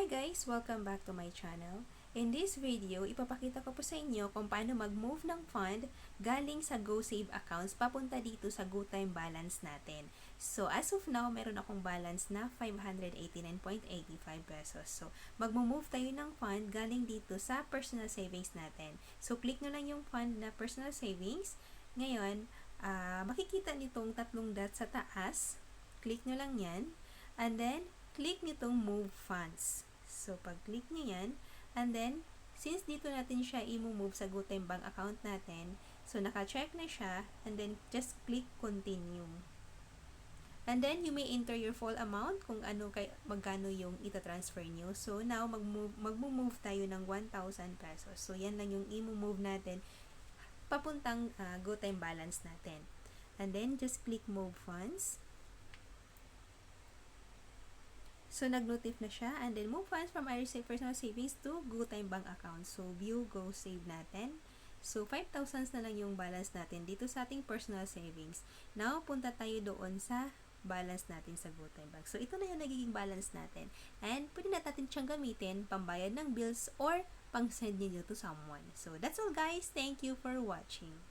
Hi guys! Welcome back to my channel. In this video, ipapakita ko po sa inyo kung paano mag-move ng fund galing sa GoSave accounts papunta dito sa GoTime balance natin. So, as of now, meron akong balance na 589.85 pesos. So, mag-move tayo ng fund galing dito sa personal savings natin. So, click nyo lang yung fund na personal savings. Ngayon, makikita nitong tatlong dots sa taas. Click nyo lang yan. And then, click nitong move funds. So, pag-click nyo yan, and then, since dito natin siya i-move sa GoTime Bank account natin, so naka-check na siya, and then, just click continue. And then, you may enter your full amount kung magkano yung ita-transfer nyo. So, now, mag-move tayo ng 1,000 pesos. So, yan lang yung i-move natin papuntang GoTime balance natin. And then, just click move funds. So, nag-notif na siya. And then, move funds from Irish Personal Savings to GoTime Bank account. So, view GoSave natin. So, 5,000 na lang yung balance natin dito sa ating personal savings. Now, punta tayo doon sa balance natin sa GoTime Bank. So, ito na yung nagiging balance natin. And, pwede natin siyang gamitin pambayad ng bills or pang-send nyo to someone. So, that's all guys. Thank you for watching.